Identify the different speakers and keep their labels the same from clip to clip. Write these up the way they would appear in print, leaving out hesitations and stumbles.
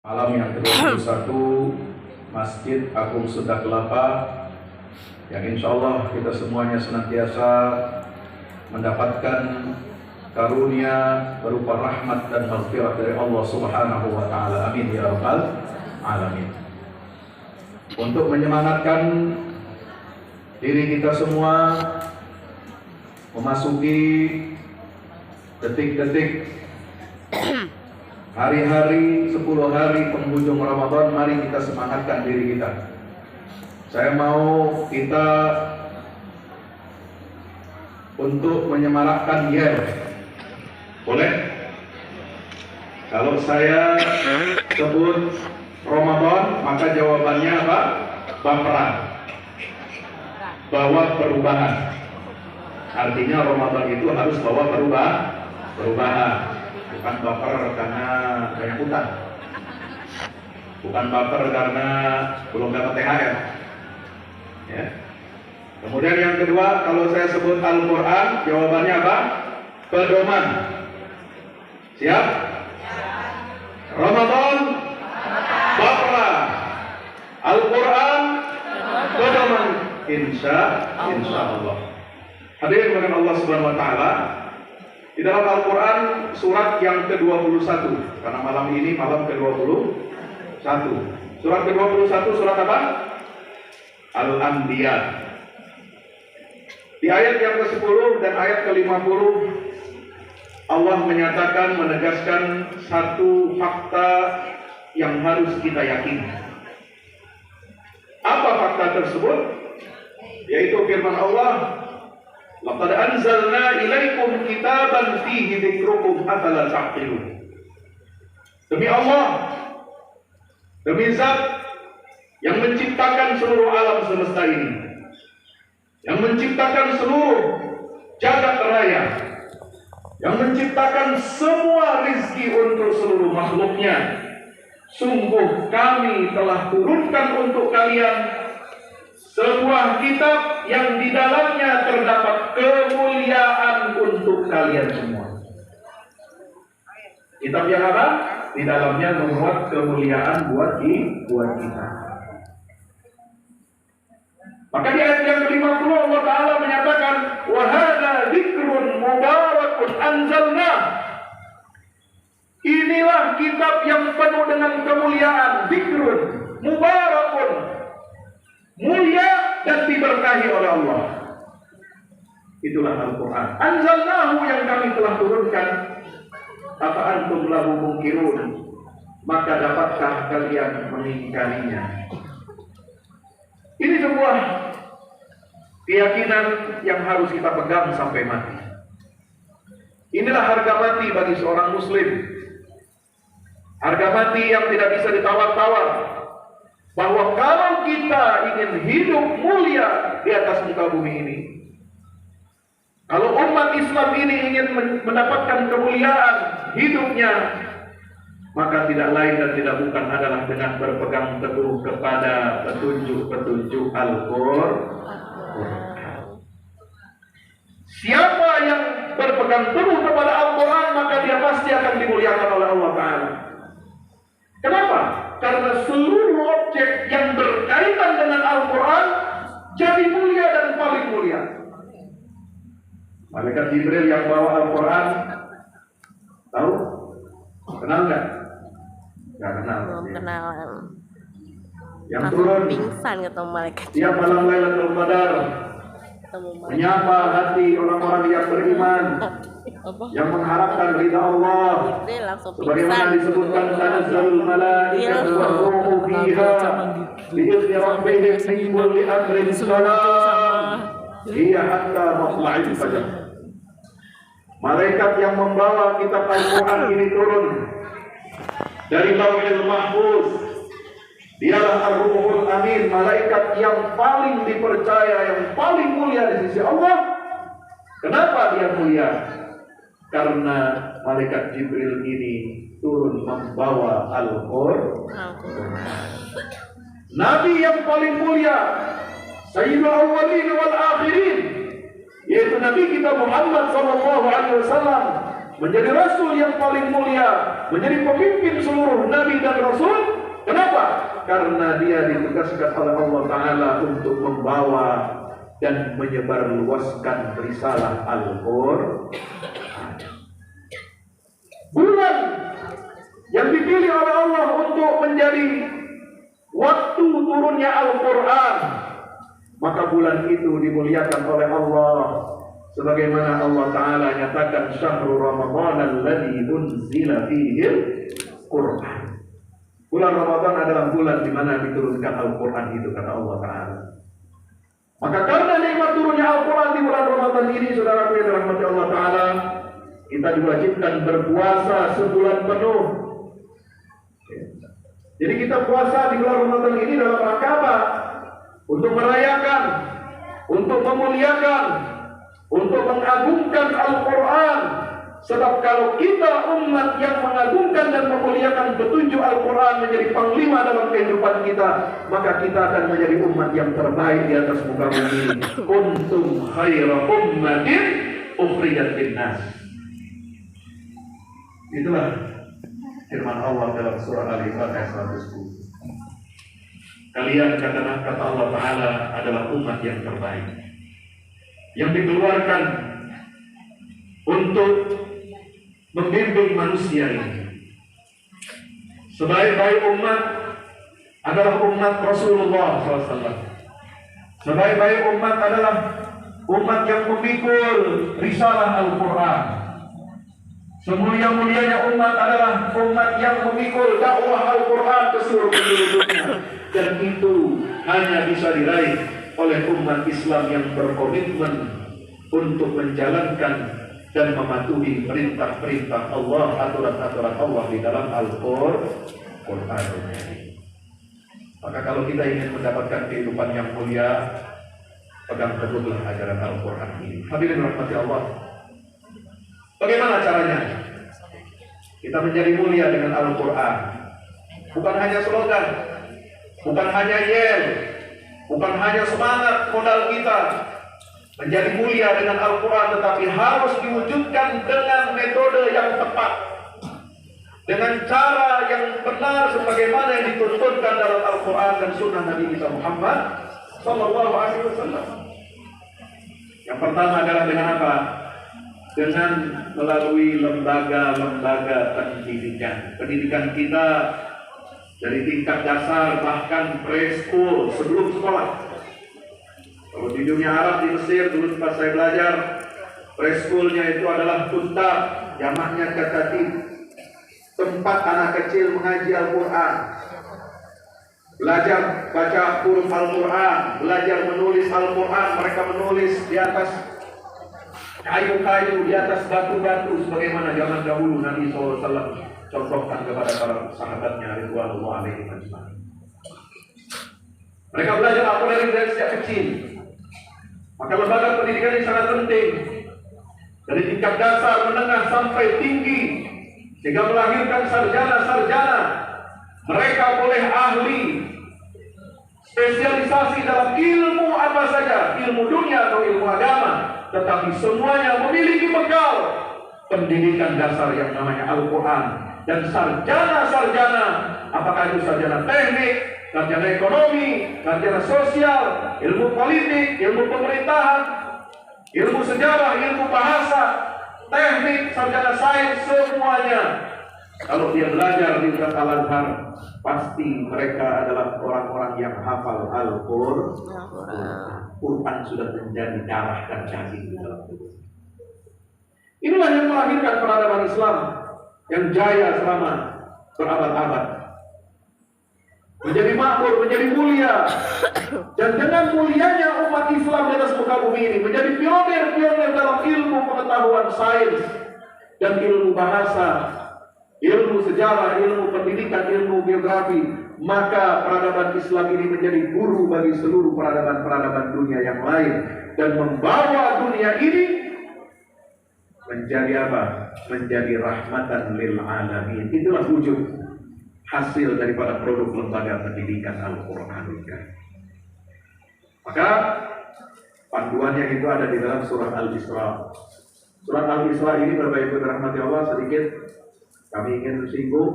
Speaker 1: Malam yang ke-21 Masjid Agung Sunda Kelapa, yang insya Allah kita semuanya senantiasa mendapatkan karunia berupa rahmat dan maghfirah dari Allah Subhanahu wa Ta'ala. Amin ya rabbal alamin. Untuk menyemangatkan diri kita semua memasuki detik-detik hari-hari 10 hari penghujung Ramadan, mari kita semangatkan diri kita. Saya mau kita untuk menyemarakkan yel. Boleh? Kalau saya sebut Ramadan, maka jawabannya apa? Baperan. Bawa perubahan. Artinya Ramadan itu harus bawa perubahan. Bukan baper karena banyak utang, bukan baper karena belum dapat THR. Ya. Kemudian yang kedua, kalau saya sebut Al-Quran, jawabannya apa? Pedoman. Siap? Ramadan, baperan. Al-Quran, pedoman. Insya Allah. Hadirin dengan Allah Subhanahu Wa Taala. Di dalam Al-Quran surat yang ke-21, karena malam ini malam ke-21. Surat ke-21 surat apa? Al-Anbiya. Di ayat yang ke-10 dan ayat ke-50 Allah menyatakan, menegaskan satu fakta yang harus kita yakini. Apa fakta tersebut? Yaitu firman Allah, laqad anzalna ilaikum kitaban fihi dzikrukum afala ta'qilun. Demi Allah, demi Zat yang menciptakan seluruh alam semesta ini, yang menciptakan seluruh jagat raya, yang menciptakan semua rizki untuk seluruh makhluknya, sungguh kami telah turunkan untuk kalian sebuah kitab yang di dalamnya terdapat kemuliaan untuk kalian semua. Kitab yang apa? Di dalamnya memuat kemuliaan buat kita. Maka di ayat yang ke-50 Allah Ta'ala menyatakan, wa hadza dzikrun mubarakun anzalna. Inilah kitab yang penuh dengan kemuliaan, dzikrun mubarakun, mulia dan diberkahi oleh Allah. Itulah Al-Quran. Anzalnahu, yang kami telah turunkan. Apa antum lahu mungkirun? Maka dapatkah kalian mengingkarinya? Ini sebuah keyakinan yang harus kita pegang sampai mati. Inilah harga mati bagi seorang muslim. Harga mati yang tidak bisa ditawar-tawar. Bahwa kalau kita ingin hidup mulia di atas muka bumi ini, kalau umat Islam ini ingin mendapatkan kemuliaan hidupnya, maka tidak lain dan tidak bukan adalah dengan berpegang teguh kepada petunjuk-petunjuk Al-Quran. Siapa yang berpegang teguh kepada Al-Quran, maka dia pasti akan dimuliakan oleh Allah Ta'ala. Kenapa? Karena seluruh objek yang berkaitan dengan Al-Quran jadi mulia dan paling mulia. Malaikat Jibril yang bawa Al-Quran, tahu? Kenal nggak? Nggak kenal.
Speaker 2: Belum kenal.
Speaker 1: Yang turun
Speaker 2: pingsan ketemu malaikat.
Speaker 1: Tiap malam Lailatul Qadar menyapa hati orang-orang yang beriman, yang mengharapkan ridha Allah. Sebagaimana disebutkan, tanazzalul malaikatu war-ruhu fiha bi'izni rabbihim min kulli amrin salam hiya hatta matla'il fajr. Malaikat yang membawa kitab Al-Quran ini turun dari Lauhul Mahfuz. Dialah Ar-Ruhul Amin, malaikat yang paling dipercaya, yang paling mulia di sisi Allah. Kenapa dia mulia? Karena malaikat Jibril ini turun membawa Al-Quran. Nabi yang paling mulia, Sayyidul Awwalin wal Akhirin, yaitu Nabi kita Muhammad SAW, menjadi rasul yang paling mulia, menjadi pemimpin seluruh nabi dan rasul. Kenapa? Karena dia ditugaskan oleh Allah Ta'ala untuk membawa dan menyebarluaskan risalah Al-Qur'an. Bulan yang dipilih oleh Allah untuk menjadi waktu turunnya Al-Qur'an, maka bulan itu dimuliakan oleh Allah sebagaimana Allah Ta'ala nyatakan syahrul Ramadan alladzi unzila fihi Qur'an. Bulan Ramadan adalah bulan di mana diturunkan Al-Qur'an itu, kata Allah Ta'ala. Maka karena nikmat turunnya Al-Qur'an di bulan Ramadan ini, saudaraku yang dirahmati Allah Ta'ala, kita diwajibkan berpuasa sebulan penuh. Jadi kita puasa di bulan Ramadan ini dalam rangka apa? Untuk merayakan, untuk memuliakan, untuk mengagungkan Al-Qur'an. Sebab kalau kita umat yang mengagungkan dan memuliakan petunjuk Al-Qur'an menjadi panglima dalam kehidupan kita, maka kita akan menjadi umat yang terbaik di atas muka bumi. Kuntum khaira ummatin ukhrijat linnas. Itulah firman Allah dalam surah Al-Imran ayat 110. Kalian kata Allah Ta'ala adalah umat yang terbaik, yang dikeluarkan untuk membimbing manusia ini. Sebaik-baik umat adalah umat Rasulullah SAW. Sebaik-baik umat adalah umat yang memikul risalah Al-Quran. Semulia-mulianya umat adalah umat yang memikul dakwah Al-Quran ke seluruh dunia. Dan itu hanya bisa diraih oleh umat Islam yang berkomitmen untuk menjalankan dan mematuhi perintah-perintah Allah, aturan-aturan Allah di dalam Al-Quran. Maka kalau kita ingin mendapatkan kehidupan yang mulia, pegang teguhlah ajaran Al-Quran ini. Hadirin rahmati Allah. Bagaimana caranya kita menjadi mulia dengan Al-Quran? Bukan hanya slogan, bukan hanya yel, bukan hanya semangat modal kita menjadi mulia dengan Al-Quran, tetapi harus diwujudkan dengan metode yang tepat, dengan cara yang benar sebagaimana yang dituntunkan dalam Al-Quran dan Sunnah Nabi kita Muhammad Sallallahu Alaihi Wasallam. Yang pertama adalah dengan apa? Dengan melalui lembaga-lembaga pendidikan. Pendidikan kita dari tingkat dasar bahkan preschool sebelum sekolah. Kalau di dunia Arab, di Mesir, dulu tempat saya belajar, preschoolnya itu adalah kuntab, jamaknya katatib, tempat anak kecil mengaji Al-Quran, belajar baca huruf Al-Quran, belajar menulis Al-Quran. Mereka menulis di atas kayu-kayu, di atas batu-batu, sebagaimana zaman dahulu Nabi SAW contohkan kepada para sahabatnya ridwanullah alaihim ajmain. Mereka belajar Al-Quran dari sejak kecil. Maka lembaga pendidikan ini sangat penting, dari tingkat dasar, menengah sampai tinggi, sehingga melahirkan sarjana-sarjana. Mereka boleh ahli spesialisasi dalam ilmu apa saja, ilmu dunia atau ilmu agama, tetapi semuanya memiliki bekal pendidikan dasar yang namanya Al-Quran. Dan sarjana-sarjana, apakah itu sarjana teknik, sarjana ekonomi, sarjana sosial, ilmu politik, ilmu pemerintahan, ilmu sejarah, ilmu bahasa, teknik, sarjana sains, semuanya. Kalau dia belajar di Universitas Al-Azhar, pasti mereka adalah orang-orang yang hafal Al-Quran. Quran sudah menjadi darah dan daging di dalam tubuh. Inilah yang melahirkan peradaban Islam yang jaya selama berabad-abad, menjadi makmur, menjadi mulia. Dan dengan mulianya umat Islam di atas muka bumi ini, menjadi pionir-pionir dalam ilmu pengetahuan sains dan ilmu bahasa, ilmu sejarah, ilmu pendidikan, ilmu geografi, maka peradaban Islam ini menjadi guru bagi seluruh peradaban-peradaban dunia yang lain, dan membawa dunia ini menjadi apa? Menjadi rahmatan lil alamin. Itulah wujud hasil daripada produk lembaga pendidikan Al-Quran. Maka panduannya itu ada di dalam surah Al-Isra. Surat Al-Isra ini Bapak Ibu rahmati Allah sedikit kami ingin singgung.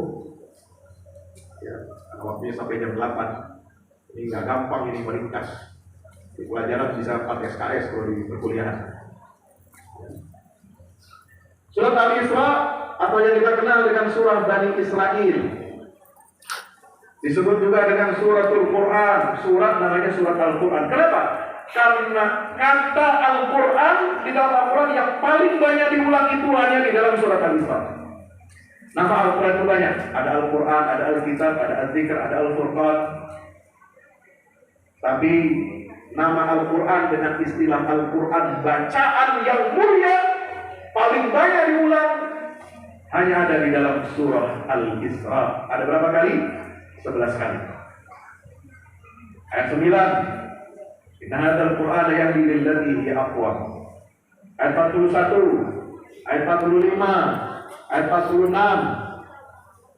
Speaker 1: Ya, waktunya sampai jam 8. Ini nggak gampang ini meringkas. Di pelajaran bisa 4 SKS kalau di perkuliahan. Surat Al-Isra atau yang kita kenal dengan surah Bani Israel disebut juga dengan suratul Quran. Surat namanya surat Al-Quran. Kenapa? Karena kata Al-Quran di dalam Al-Quran yang paling banyak diulang itu hanya di dalam surat Al-Isra. Nama Al-Quran itu banyak. Ada Al-Quran, ada Al-Kitab, ada Al-Zikr, ada Al-Furqan. Tapi nama Al-Quran dengan istilah Al-Quran bacaan yang mulia paling banyak diulang hanya ada di dalam surah Al-Isra. Ada berapa kali? 11 kali. Ayat 9. Inna hadzal Qur'ana yahdi lillati hiya aqwam. Ayat 41, ayat 45, ayat 46.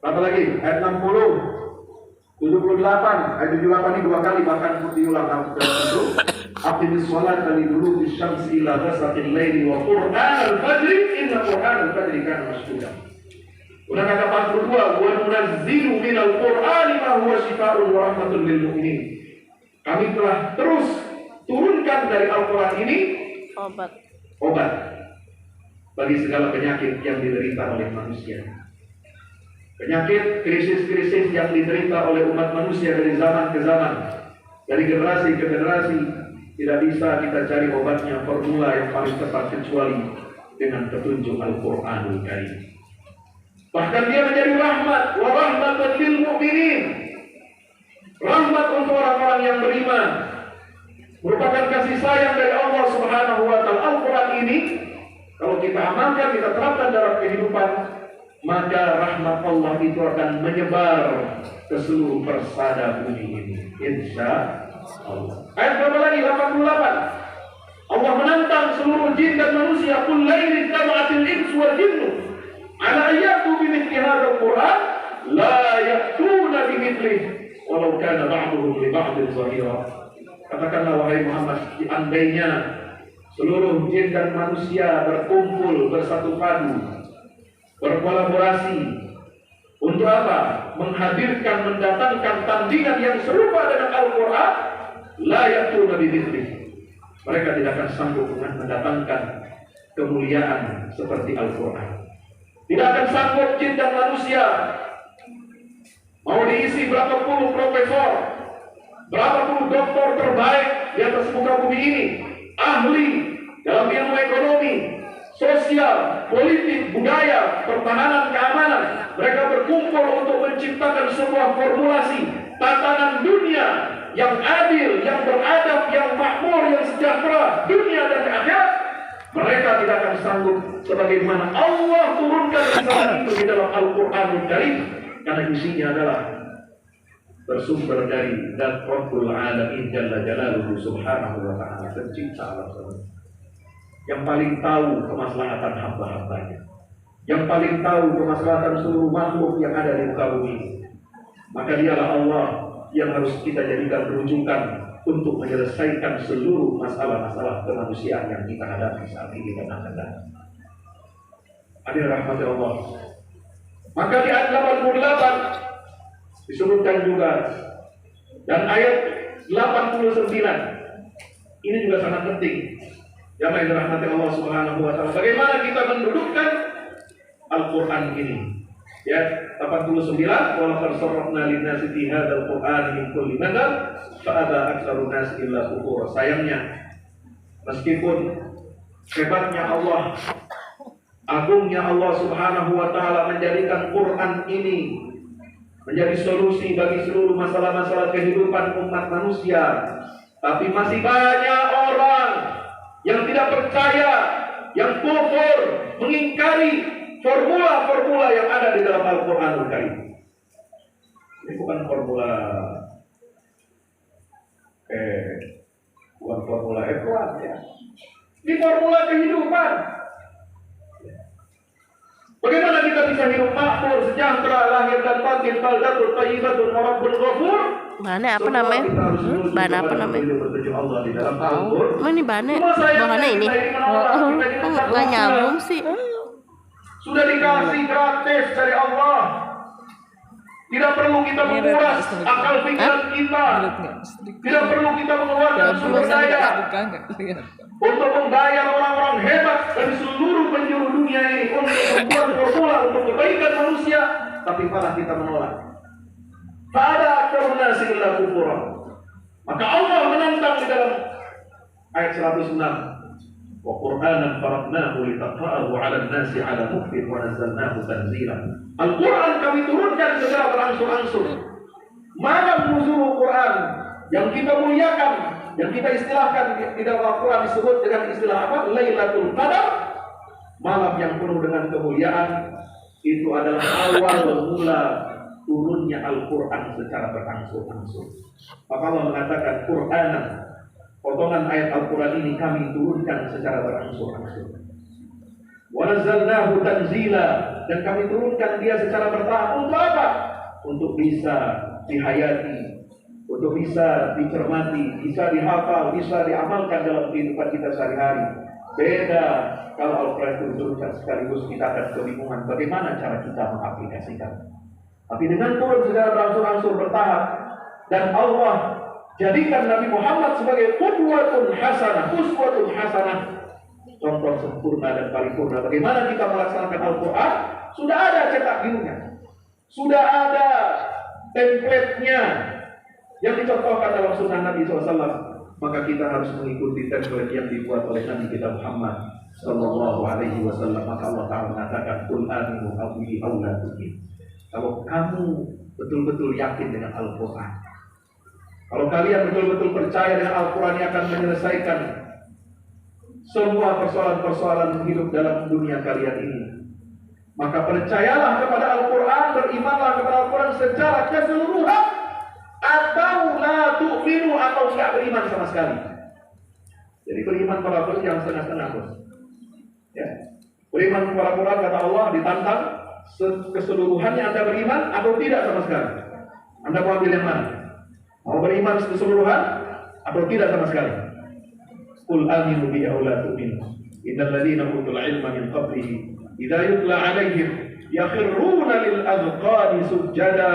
Speaker 1: Berapa lagi? Ayat 60, 78, ayat 78 ini 2 kali bahkan diulang dalam itu. Aqimis sholata liduluki syamsi ila ghasaqil laili wa qur'anal fajri inna qur'anal fajri kana mashhuda. Udah kata 42, wa nunazzilu minal qur'ani ma huwa shifaa'un wa rahmatun lil mu'minin. Kami telah terus turunkan dari Al-Quran ini obat bagi segala penyakit yang diderita oleh manusia. Penyakit, krisis-krisis yang diderita oleh umat manusia dari zaman ke zaman, dari generasi ke generasi, tidak bisa kita cari obatnya, formula yang paling tepat kecuali dengan petunjuk Al-Quranul Karim. Bahkan dia menjadi rahmat, wa rahmatan lil mu'minin. Rahmat untuk orang-orang yang beriman. Merupakan kasih sayang dari Allah Subhanahu wa Ta'ala. Al-Quran ini kalau kita amalkan, kita terapkan dalam kehidupan, maka rahmat Allah itu akan menyebar ke seluruh persada bumi ini, insya Allah. Ayat berapa lagi? 88. Allah menantang seluruh jin dan manusia. Qul la in ijtama'atil insu wal jinnu ala ayyatu bimithli hadzal Qur'an la ya'tuna bimithlihi walau kana ba'duhum li ba'din zahira. Katakanlah wahai Muhammad, seandainya seluruh jin dan manusia berkumpul, bersatu padu, berkolaborasi untuk apa? Menghadirkan, mendatangkan tandingan yang serupa dengan Al-Quran, la ya'tuna bimithlihi. Mereka tidak akan sanggup mendatangkan kemuliaan seperti Al-Quran. Tidak akan sanggup jin dan manusia mau diisi berapa puluh profesor, berapa puluh doktor terbaik di atas muka bumi ini, ahli dalam ilmu ekonomi, sosial, politik, budaya, pertahanan, keamanan. Mereka berkumpul untuk menciptakan sebuah formulasi tatanan dunia yang adil, yang beradab, yang makmur, yang sejahtera, dunia dan akhirat. Mereka tidak akan sanggup sebagaimana Allah turunkan risalah itu di dalam Al-Quranul Karim, karena isinya adalah bersumber dari Zat Rabbul Alamin Jalla Jalaluhu Subhanahu wa Ta'ala, pencipta alam semesta, yang paling tahu kemaslahatan hamba-hambanya, yang paling tahu kemaslahatan seluruh makhluk yang ada di muka bumi. Maka dialah Allah yang harus kita jadikan rujukan untuk menyelesaikan seluruh masalah-masalah kemanusiaan yang kita hadapi saat ini dan akan datang. Hadirin rahmati Allah. Maka di ayat 88 disebutkan juga, dan ayat 89 ini juga sangat penting. Yang dirahmati Allah Subhanahu wa Ta'ala, bagaimana kita mendudukkan Al-Quran ini. Ya, 89, wa laqad sarrafna lin-nasi fi hadzal Qur'ani min kulli mathal fa aba aktsarun nas illa kufura. Sayangnya, meskipun hebatnya Allah, agungnya Allah Subhanahu wa Ta'ala menjadikan Quran ini menjadi solusi bagi seluruh masalah-masalah kehidupan umat manusia, tapi masih banyak orang yang tidak percaya, yang kufur, mengingkari formula-formula yang ada di dalam Al-Quranul Karim. Ini bukan formula F1 ya. Ini formula kehidupan. Bagaimana kita bisa hidup makmur, sejahtera, lahir dan batin, baldatul thayyibatun wa rabbul ghafur?
Speaker 2: Bane apa namanya? Bane apa namanya? Ini bane, bahannya ini. Nggak nyambung sih.
Speaker 1: Sudah dikasih gratis dari Allah. Tidak perlu kita menguras akal pikiran kita. Tidak perlu kita mengeluarkan sumber daya untuk membayar orang-orang hebat dari seluruh penjuru dunia ini untuk membuat formula untuk kebaikan manusia, tapi malah kita menolak. Fa'ada aktsarun nasi illa kufura. Maka Allah menantang di dalam ayat 106. Wa Qur'anan faraqnahu litaqra'ahu 'alan nasi 'ala muktin wa nazzalnahu tanzila. Al-Qur'an kami turunkan secara berangsur-angsur. Malam nuzul Qur'an yang kita muliakan, yang kita istilahkan di dalam Al-Qur'an disebut dengan istilah apa? Lailatul Qadar. Malam yang penuh dengan kemuliaan, itu adalah awal mula turunnya Al-Qur'an secara berangsur-angsur. Maka Allah mengatakan Qur'anan, potongan ayat Al-Quran ini kami turunkan secara berangsur-angsur. Wa nazzalnahu tanzila, dan kami turunkan dia secara bertahap. Untuk apa? Untuk bisa dihayati, untuk bisa dicermati, bisa dihafal, bisa diamalkan dalam kehidupan kita sehari-hari. Beda kalau Al-Quran diturunkan sekaligus, kita akan kebingungan bagaimana cara kita mengaplikasikan. Tapi dengan turun secara berangsur-angsur bertahap, dan Allah jadikan Nabi Muhammad sebagai qudwatun hasanah, uswatun hasanah, contoh sempurna dan paripurna. Bagaimana kita melaksanakan Al-Quran? Sudah ada cetak birunya, sudah ada template-nya yang dicontohkan dalam sunnah Nabi SAW. Maka kita harus mengikuti template yang dibuat oleh Nabi kita Muhammad Sallallahu Alaihi Wasallam. Maka Allah Ta'ala mengatakan, Qul aminu awli awlatukin. Kalau kamu betul-betul yakin dengan Al-Quran, kalau kalian betul-betul percaya dengan Al-Quran yang akan menyelesaikan semua persoalan-persoalan hidup dalam dunia kalian ini, maka percayalah kepada Al-Quran, berimanlah kepada Al-Quran secara keseluruhan, atau la tu'minu, atau tidak beriman sama sekali. Jadi beriman kepada Al-Quran yang setengah-setengah, bos. Ya. Beriman kepada Al-Quran, kata Allah, ditantang keseluruhannya Anda beriman atau tidak sama sekali. Anda mau ambil yang mana? Mau beriman keseluruhan atau tidak sama sekali? Qul aminu bi aula tu'minu. Innal ladzina utul ilma min qablihi idza yutla 'alaihim yakhruna lil adqani sujada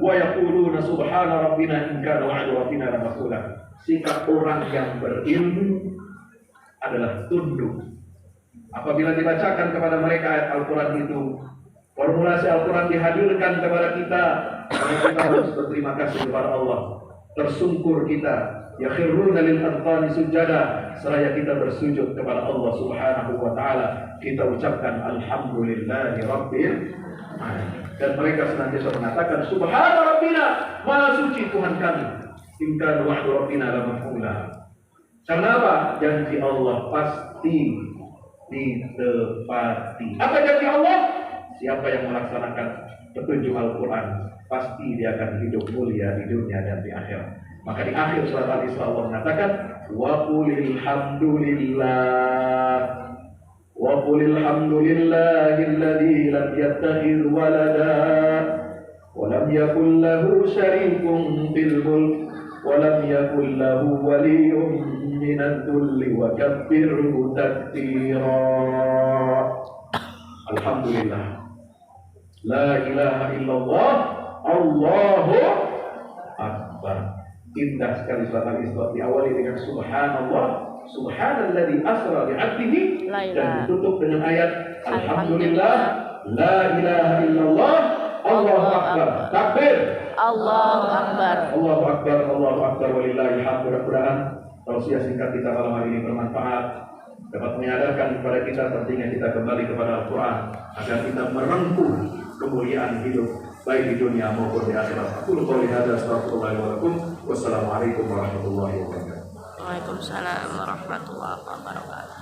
Speaker 1: wa yaquluna subhana rabbina in kana wa'du rabbina lamaqula. Sikap orang yang berilmu adalah tunduk apabila dibacakan kepada mereka ayat Al-Quran itu. Formulasi Al-Quran dihadirkan kepada kita, maka kita harus berterima kasih kepada Allah. Tersungkur kita, yakhruna lil adqani sujada, seraya kita bersujud kepada Allah Subhanahu wa taala. Kita ucapkan alhamdulillahi rabbil alamin. Dan mereka senantiasa mengatakan subhana rabbina, maha suci Tuhan kami. In kana wa'du rabbina lamaf'ula. Karena apa? Janji Allah pasti ditepati. Apa janji Allah? Siapa yang melaksanakan petunjuk Al-Quran, pasti dia akan hidup mulia di dunia dan di akhirat. Maka di akhir surat Al-Isra Allah mengatakan, wa qulil hamdulillahilladzi lam yattakhidh walada wa lam yakul lahu syarikun fil mulk wa lam yakul lahu waliyyun minadh dhulli wa kabbirhu takbira. Alhamdulillah, la ilaha illallah, Allahu Akbar. Indah sekali surat Al-Isra, diawali dengan subhanallah, subhanalladzi asra bi'abdihi, dan ditutup dengan ayat alhamdulillah, la ilaha illallah, Allahu Akbar. Takbir, Allahu Akbar, Allahu Akbar, Allahu Akbar, walillahil hamd. Mudah-mudahan tausiah singkat kita malam hari ini bermanfaat, dapat menyadarkan kepada kita pentingnya kita kembali kepada Al-Quran agar kita merengkuh kemuliaan hidup baik di dunia maupun di akhirat. Aku qouli hadza astaghfirullahi wa lakum. Wassalamualaikum warahmatullahi wabarakatuh.
Speaker 2: Waalaikumsalam warahmatullahi wabarakatuh.